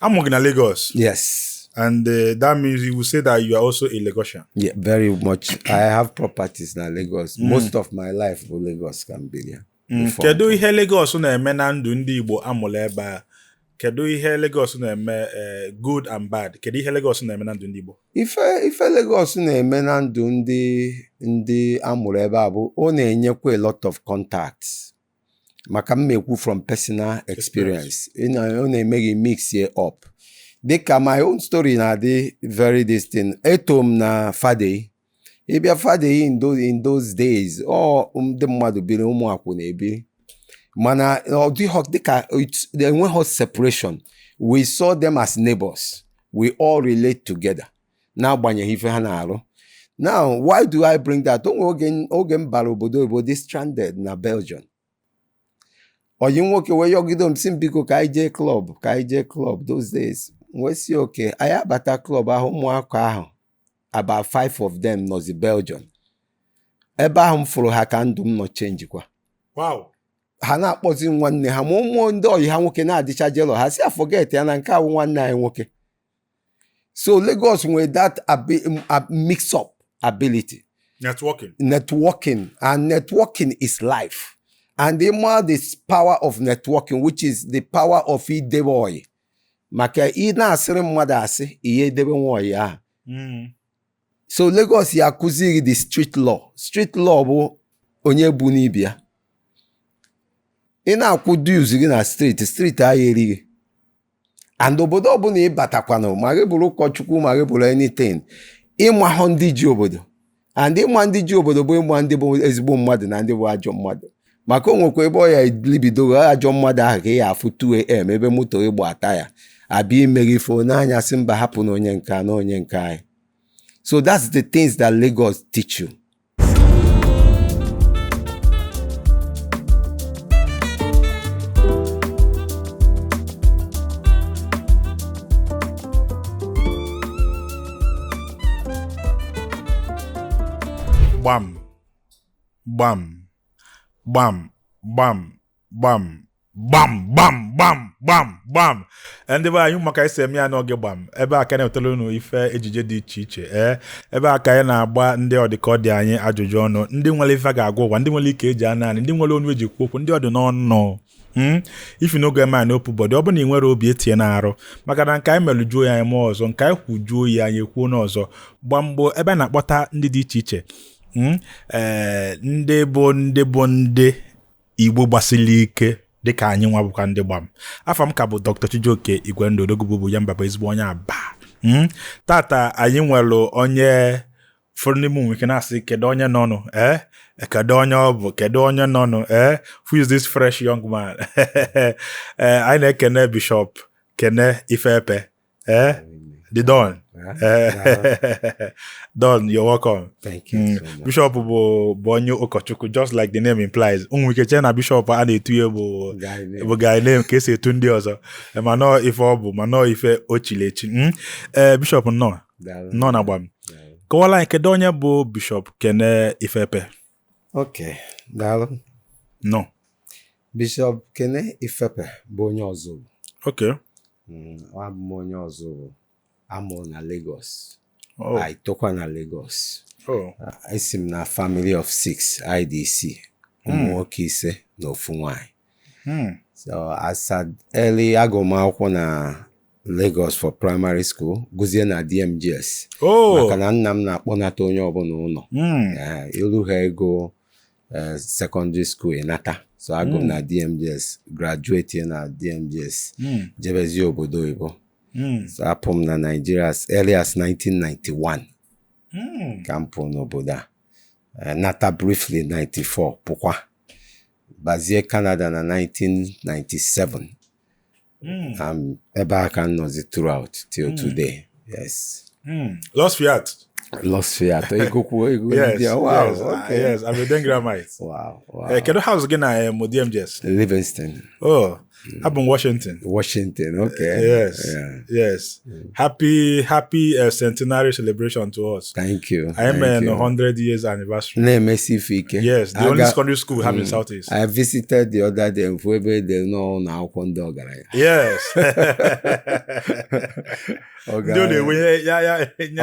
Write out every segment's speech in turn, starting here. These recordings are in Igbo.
I'm working in Lagos. Yes. And that means you will say that you are also a Lagosian. Yeah, very much. I have properties in Lagos. Most of my life for Lagos can be there. Kedu ihe Lagos na-eme na ndụ ndị Igbo amụrụ ebe a? Kedu ihe Lagos na-eme good and bad? Kedu ihe Lagos na-eme na ndụ ndị Igbo? Ife Lagos na-eme na ndụ ndị amụrụ ebe a bụ ọ na-enyekwa a lot of contacts. Maka mmekwu from personal experience. Ọ na-eme gị mix ye up. Dịka my own story na-adị very distinct. Etom na Fadei. Ịbịa Fadei in those days, ndị mmadụ biri ụmụ akwụ na-ebi. Mana ọ dịghọ dịka enweghị separation. We saw them as neighbors. We all relate together. N'agbanyeghị ife ha na-arụ. Now, why do I bring that? Oge m bara obodo dị stranded na Belgium. Oyi nwoke wee yọgide m si m biko ka anyị jee club those days. Wee si oke, anyị abata club ahụ ụmụaka ahụ. About 5 of them nọzi Belgium. Ebe ahụ m fụrụ ha ka ndụ m nọ change kwa. Wow. Ha na-akpọzi nwanne ha ma ụmụ ndị oyi ha nwoke na-adịcha jelo ha si forget ya na nke ahụ nwanne anyị nwoke. So Lagos nwere that mix up ability. Networking. And networking is life. And the more this power of networking, which is the power of ideboy. Maka ị na-asịrị mmadụ asị ihe edebe nwoyi ahụ. So Lagos ya kụziri the street law. Street law bụ onye bu n'ibia. Ị na-akwụ dues gị na street ahụ erighị. And obodo ọbụla ị batakwanụ ma gị bụrụ ụkọchukwu ma gị bụrụ anything. Ịmahụ ndị ji obodo. And ịma ndị ji obodo bụ ịma ndị bụ ezigbo mmadụ na ndị bụ ajọ mmadụ. Maka o nwekwa ebe ọ ya libido ajọ mmadụ ahụ ka ya afụ 2 AM ebe moto ịgba ata ya. Abịa imeri ifo n'anya sị mba hapụ na onye nke na onye nke anyị. So that's the things that Lagos teach you. Bam. Bam. Bam. Bam. Bam. Bam, bam, bam, bam, bam. And ebe anyị maka isi eme ya n'oge gbam. Ebe aka na-ewetara unu ife ejije dị iche iche. Ebe aka ya na-agba ndị ọdịkọdị anyị ajụjụ ọnụ. Ndị nwere ife ga-agwa ụwa, ndị nwere ike eji ananị, ndị nwere onu eji kwu okwu, ndị ọdị n'ọnụ. If you no go man open body, ọ bụ na ị nwere obi etie na-arụ. Maka na nke anyị melujuo ya eme ọzọ, nke anyị kwujuo ya anyị kwuo n'ọzọ. Gbamgbo ebe a na-akpọta ndị dị iche iche. Ndị bụ ndị Igbo gbasili ike. Dịka anyị nwa bụkwa ndị gbam. Afa m ka bụ Dr. Chijioke Igwendo Odogwu ya mbaba ezigbo onye aba. Tata anyị nwere onye fọrọ n'ime nwike na-asị kedu onye nọnụ kedu onye ọ bụ kedu onye nọnụ who is this fresh young man? Anyị na-ekene Bishop Kene Ifepe the Don. Don, you're welcome. Thank you so much. Bishop bụ onye ụkọchukwu, just like the name implies. Nwike che na Bishop a na-etu ya bụ guy name ka esi etu ndị ọzọ. Manọ ife ọ bụ, manọ ife ochilechi. Bishop nọ na gbam. Kọwala anyị kedu onye bụ Bishop Kene Ifepe? Okay, daalụ. No. Bishop Kene Ifepe bụ onye ọzọ. Okay. Ọ bụ onye ọzọ. Amụrụ na Lagos. Oh. I tokwa na Lagos. Oh. Esi m na family of 6 IDC. Ụmụ nwoke 5 na ofu nwanyị. So as early agụmakwụkwọ na Lagos for primary school, gụzie na DMGS. Maka na nna m na-akpọnata onye ọbụla ụlọ. Ilu ha ego secondary school ịnata. So agụ m na DMGS, graduate na DMGS. Jebezi obodo oyibo. So apụm na Nigeria as early as 1991. Ka m pụ n'obodo a. Nata briefly 94 pụkwa. Bazie Canada na 1997. Ebe aka nọzi throughout till today. Yes. Lost Fiat. Egokwu Yes. Wow. Yes. Okay. Yes. I'm a Dengramite. Wow. Kedu house gị na DMGS? Livingston. Oh. I'm in Washington. Washington, okay. Yes. Yeah. Yes. Happy centenary celebration to us. Thank you. I am Thank in you. 100 years anniversary. Na-emesifike. Yes, the only secondary school we have in Southeast. I visited the other day where they know na akwụkwọ ndị ọgaranya. Yes.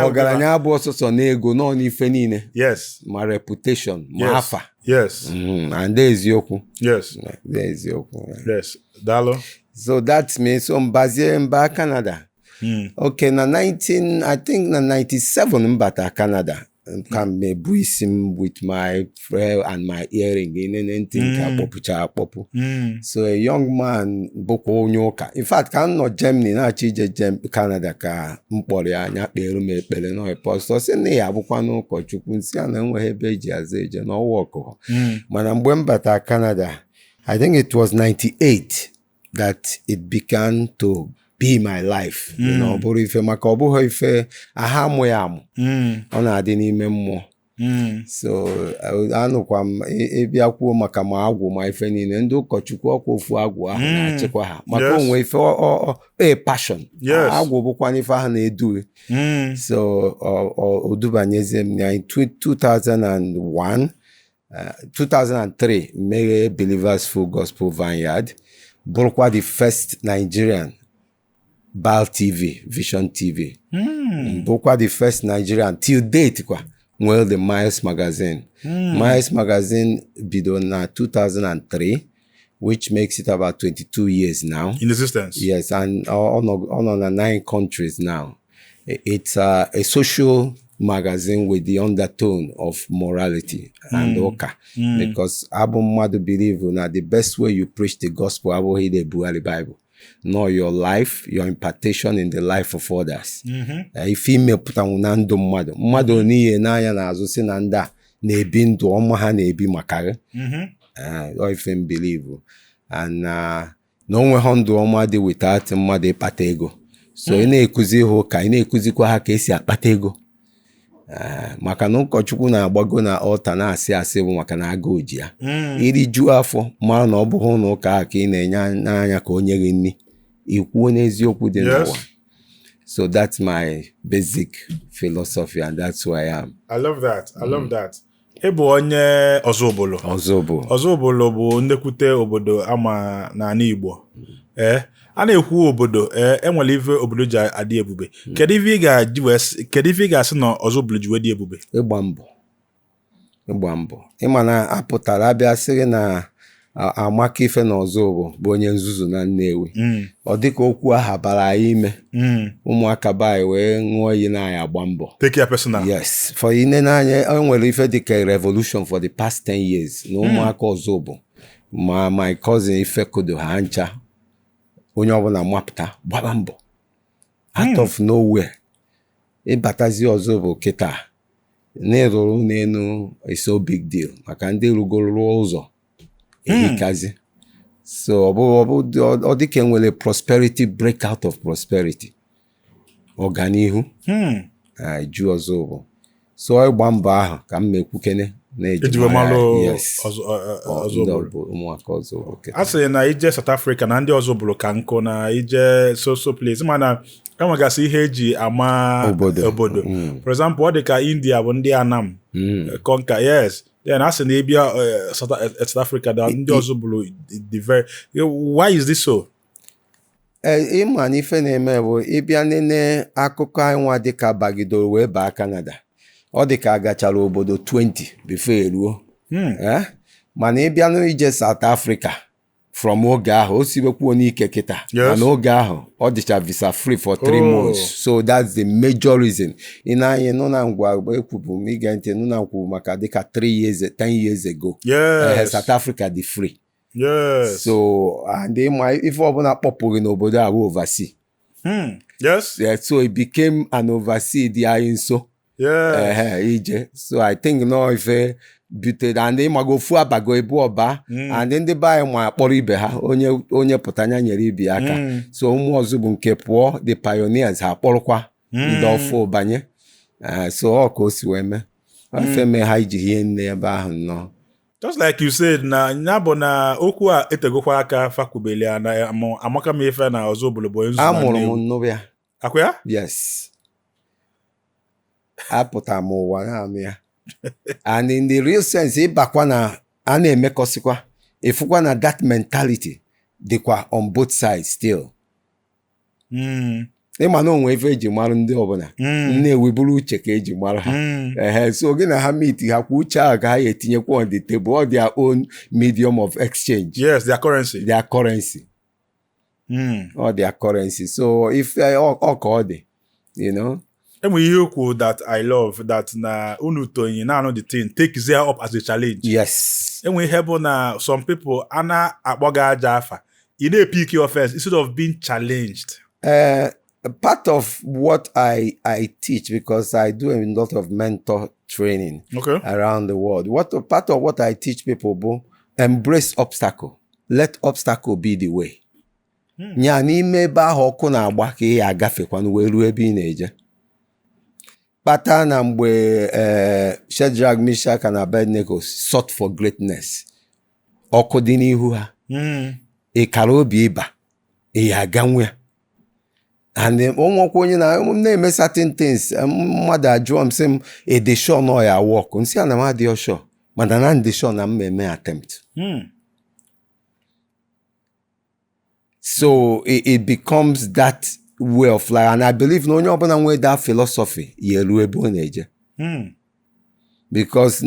Ọgaranya abụ ọsọsọ n'ego nọ n'ife niile. Yes. Ma reputation, ma afa. Yes. And eziokwu. Yes. Eziokwu. Yes. Dalo. So that's me. So mbazie mba Canada. Okay, I think na 97 mbata Canada. Can me buisim with my friend and my earring in anything akpopu. So a young man boko onyoka. In fact, can not Germany na chije Canada ka mpori anya kpere me ekpere no apostle se na ya bukwa no ụkọchukwu nsi ana enwe ebe eji azeje no work. Mana mgbe mbata Canada, I think it was 98 that it began to be my life. You know, bụrụ ife maka ọ bụghị ife aha amụ ya amụ. Ọ na-adị n'ime mmụọ. So anụkwa m ịbịa kwuo maka ma agwụ ma ife niile ndị ụkọchukwu ọkwa ofu agwụ ahụ na-achịkwa ha maka onwe ife passion. Agwụ bụkwa n'ife ahụ na-edu. So o dubanyezi m na 2003 meghe Believers Full Gospel Vineyard, bụrụkwa the first Nigerian Bal TV, Vision TV. Bụrụkwa the first Nigerian till date kwa nwere the Miles Magazine. Miles Magazine bido na 2003, which makes it about 22 years now. In existence. Yes, and on 9 countries now. It's a social magazine with the undertone of morality and oka. Because Abu Madu believe that the best way you preach the gospel abụghị the Bible. Know your life, your impartation in the life of others. If you mepụta na ndụ mmadụ niile n'anya na-azụ si na ndị a na-ebi ndụ ọma ha na-ebi makara. If you believe. And na onwe ndụ ọma dị without mmadụ ịkpata ego. So ị na-ekuzi ha ụka, ị na-ekuzikwa ha ka esi akpata ego. Maka na ụkọchukwu na-agbago na altar na-asị asị bụ maka na agụụ ji ya. Iri juo afọ mara na ọ bụghị na ụka ahụ ka ị na-enye n'anya ka o nye gị nri. Ikwuo n'eziokwu dị n'ụwa. So that's my basic philosophy and that's who I am. I love that. I love that. Ị bụ onye Ozubulu. Ozubulu bụ nnekwute obodo ama n'ala Igbo. A na-ekwu obodo enwere ife obodo ji adị ebube. Kedu ife ị ga-asị na Ozubulu ji wee dị ebube? Ịgba mbọ. Ịma na apụtara abịa sịrị na Amaka Ife na Ozubulu bụ onye nzuzu na Nnewi. Ọ dịka okwu aha bara anyị ime. Ụmụaka be anyị wee ṅụọ iyi na anyị agba mbọ. Take your personal. Yes. For ine n'anya enwere ife dịka revolution for the past 10 years na ụmụaka Ozubulu ma my cousin Ifekodo ha ncha. Onye ọbụla mapụta gbaba mbọ out of nowhere ịbatazi Ozubulu kịta na-eruru n'elu is so big deal maka ndị rugoro ụzọ ehikazi. So ọ dịka enwere prosperity, break out of prosperity, ọganihu ju Ozubulu. So ịgba mbọ ahụ ka m mekwukene a sị na ije South Africa na ndị Ozubulu ka nkụ na ije so place mana enwegasị ihe eji ama obodo. For example, ọ dị ka India bụ ndị Anam Konka. Yes. Then a sị na ịbịa South Africa na ndị Ozubulu the very. Why is this so? Ịma na ife na-eme bụ ịbịa nene akụkọ anwa dịka bagidoro wee baa Canada. Ọ dị ka agachara obodo 20 before eruo. Mana ịbịa n'ije South Africa from oge ahụ o sibekwuo n'ike kịta. Mana oge ahụ ọ dịcha visa free for 3 months. So that's the major reason. Ị na-anya nụ na ngwa ekwubu m ige ntị nụ na nkwu maka dịka 10 years ago. South Africa dị free. Yes. So and ife ọbụla kpọpụrụ n'obodo ahụ oversea. Yes. Yeah, so it became an oversea dị anyị nso. Ije. So I think no ife butere and ịmago ofu abago ebu ọba and ndị be anyị ma akpọrọ ibe ha onye pụtanya nyere ibe aka. So ụmụ Ozubulu nke pụọ the pioneers ha kpọrọkwa ndị ọfụ banye. So ọ ka o si wee mee. Ife mee ha iji hie nne ebe ahụ nnọọ. Just like you said, na bụ na okwu a etegokwa aka fakubeli na amaka m ife na ọzọ obodo bụ nzu na Amụrụ m Nnewi. nnụrụ ya. Akwa ya? Yes. Apụta m ụwa na-anụ ya. And in the real sense, ịbakwa na a na-emekọsịkwa, ịfụkwa na that mentality dịkwa on both sides still. Ịma na onwe ife eji mara ndị ọbụla. Nnewi bụrụ uche ka eji mara ha. So gị na ha meet ha kwa uche ahụ ka ha etinyekwa on the table or their own medium of exchange. Yes, their currency. Their currency. Or their currency. So if ọ ka ọ dị, you know. Enwe ihe okwu that I love that na unu tonyi na anọ the thing take there up as a challenge. Yes. Enwe ihe bụ na some people ana akpọga aja afa. You dey pick your first instead of being challenged. Part of what I teach, because I do a lot of mentor training around the world. Part of what I teach people, embrace obstacle. Let obstacle be the way. Nya n'ime ebe ahụ ọkụ na-agba ka ị agafekwanụ wee ruo ebe ị na-eje. Kpata na mgbe Shadrach, Meshach and Abednego sought for greatness. Ọkụ dị n'ihu ha. Ị kara obi ịba. Ị aganwe ya. And onwekwa onye na-eme certain things. Mmadụ ajụọ m sị m dị sure na ọ ya work. Nsị a na m adịghị sure. Mana na ndị sure na m eme attempt. So it becomes that way of life. And I believe na onye ọbụla nwee that philosophy ya eru ebe ọ na-eje. Because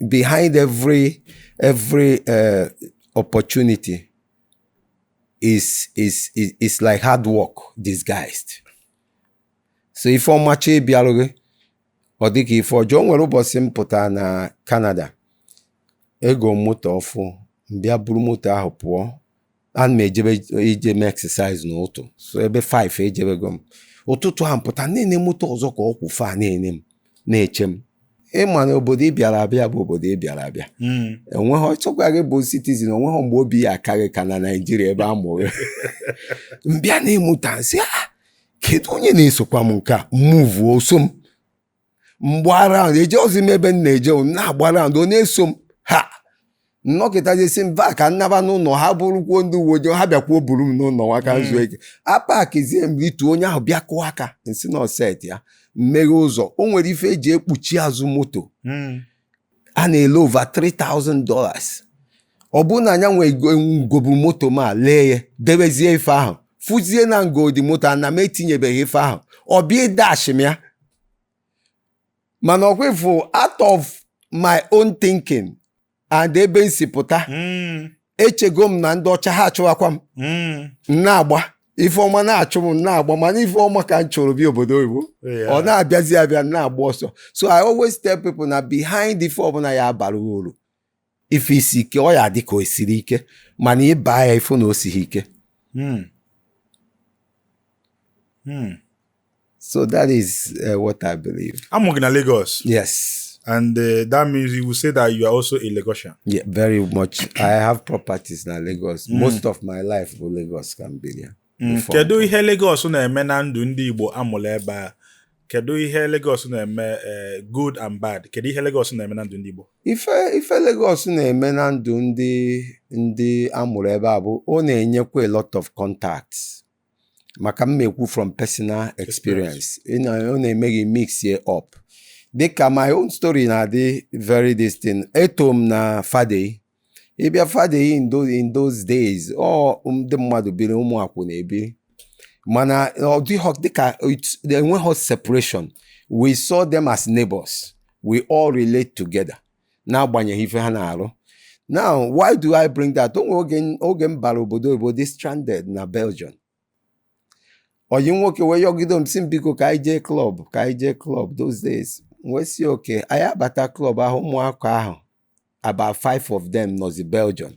behind every opportunity is like hard work disguised. So if ọmachi bịarụ gị, ọ dịka ife ọjọọ. Nwere ụbọchị m pụtara na Canada, ego moto ọfụ, mbịa buru moto ahụ pụọ. Ana m ije mee exercise n'ụtụ. So ebe 5 ejebego m. Ụtụtụ ahụ pụta na-ene moto ọzọ ka ọkwụ fa na-ene m na-eche m. Ịma na obodo ị bịara abịa bụ obodo ị bịara abịa. Enweghị ọchọkwa gị bụ citizen, onweghị mgbe obi ya akarị ka na Nigeria ebe a mụrụ. Mbịa na-emuta nsị, kedu onye na-esokwa m nke a? Move oso m. Mgbara ahụ eje ozi m ebe m na-eje na-agbara ahụ ọ na-eso m. Ha nnọkịta jesi mba ka nnaba n'ụlọ ha bụrụkwuo ndị uwe ojii, ha bịakwuo buru m n'ụlọ nwaka nzu eke. Apakizie m ritu onye ahụ bịa kụọ aka nsị na set ya mmeghe ụzọ. O nwere ife eji ekpuchi azụ moto a na-ele over $3,000. Ọ bụ na anya nwee ngobu moto ma lee ya debezie ife ahụ fụzie na ngodi moto ana m etinyebeghị ife ahụ ọ bịa dash m ya. Mana ọkwefu out of my own thinking and ebe nsi pụta echego m na ndị ọcha ha achụwakwa m na-agba ife ọma na-achụ m na-agba, mana ife ọma ka m chọrọ bi obodo oyibo ọ na-abịazi abịa na-agba ọsọ. So I always tell people na behind ife ọbụla ya bara uru. Ife isi ike ọ ya dị ka o siri ike, mana ịba ya ife na o sighi ike. So that is what I believe. I'm working in Lagos. Yes. And that means you will say that you are also a Lagosian. Yeah, very much. I have properties in Lagos. Most of my life for Lagos can be there. Kedu ihe Lagos na-eme na ndụ ndị Igbo amụrụ ebe a? Kedu ihe Lagos na-eme good and bad? Kedu ihe Lagos na-eme na ndụ ndị Igbo? Ife Lagos na-eme na ndụ ndị amụrụ ebe a bụ ọ na-enyekwa a lot of contacts. Maka m ekwu from personal experience. Ọ na-eme gị mix ye up. Dịka my own story na-adị very distinct. Eto m na Fade. Ịbịa Fade in those days, ndị mmadụ biri ụmụ akwụ na-ebiri. Mana ọ dịghọ dịka enweghị separation. We saw them as neighbors. We all relate together. N'agbanyeghị ife ha na-arụ. Now, why do I bring that? Oge m bara obodo oyibo dị stranded na Belgium. Oyi nwoke wee yọgide m si biko ka anyị jee club those days. Wee si oke anyị abata club ahụ ụmụaka ahụ about 5 of them nọzi Belgium.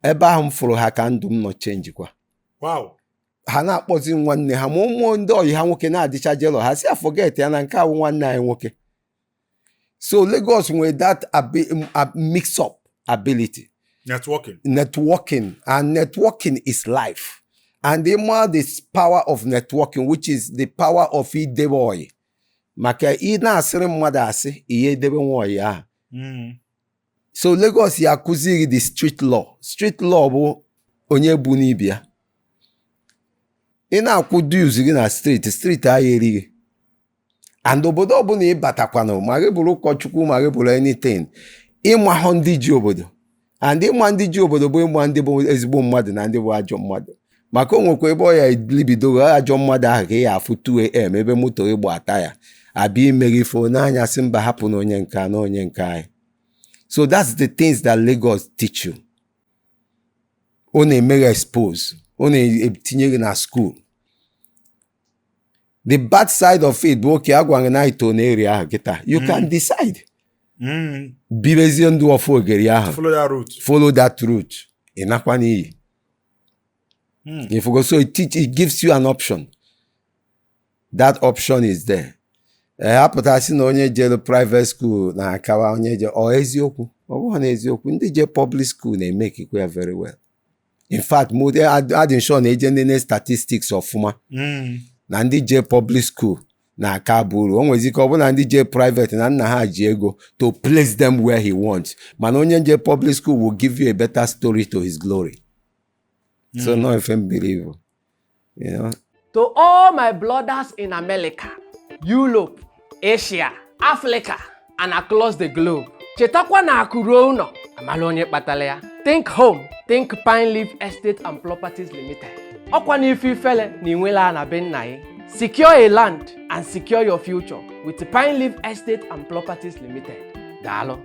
Ebe ahụ m fụrụ ha ka ndụ m nọ change kwa. Wow. Ha na-akpọzi nwanne ha ma ụmụ ndị oyi ha nwoke na-adịcha jelo ha si forget ya na nke awụ nwanne anyị nwoke. So Lagos nwere that mix up ability. Networking. And networking is life. And the more this power of networking, which is the power of idebe maka ị na-asịrị mmadụ asị ihe edebe nwa oyi ahụ. So Lagos ya akụziri the street law. Street law bụ onye bụ n'ibi ya. Ị na-akwụ dues gị na street ahụ erighị. And obodo ọbụla ị batakwanụ ma gị bụrụ ụkọchukwu ma gị bụrụ anything, ịmahụ ndị ji obodo. And ịma ndị ji obodo bụ ịma ndị bụ ezigbo mmadụ na ndị bụ ajọ mmadụ. Maka o nwekwa ebe ọ ya libidoro ajọ mmadụ ahụ ka ị ya afụ 2am ebe moto ịgba ata ya abịa imeri ifo n'anya sị mba hapụ na onye nke na onye nke anyị. So that's the things that Lagos teach you. Ọ na-eme expose, ọ na-etinye gị na school. The bad side of it bụ okay agwa gị na ito na area ahụ kịta. You can decide. Bibezie ndụ ọfụ ogeri ahụ. Follow that route. Ị nakwa n'iyi. If you go, so it gives you an option. That option is there. Apụta sị na onye jere private school na akawa onye je eziokwu. Ọ bụghị na eziokwu. Ndị je public school na-emeke ikwe very well. In fact, adị sure na eje ndị statistics ọfụma. Na ndị je public school na aka buru. O nwezi ka ọ bụ na ndị je private na nna ha ji ego to place them where he wants. Mana onye je public school will give you a better story to his glory. So no FM believe. You know. To all my brothers in America, Europe, Asia, Africa, and across the globe. Chetakwa na akụruo ụnọ, amala onye kpatala ya. Think home, think Pine Leaf Estate and Properties Limited. Ọkwa n'ife ifele na inwela na be nna gị. Secure a land and secure your future with Pine Leaf Estate and Properties Limited. Daalụ.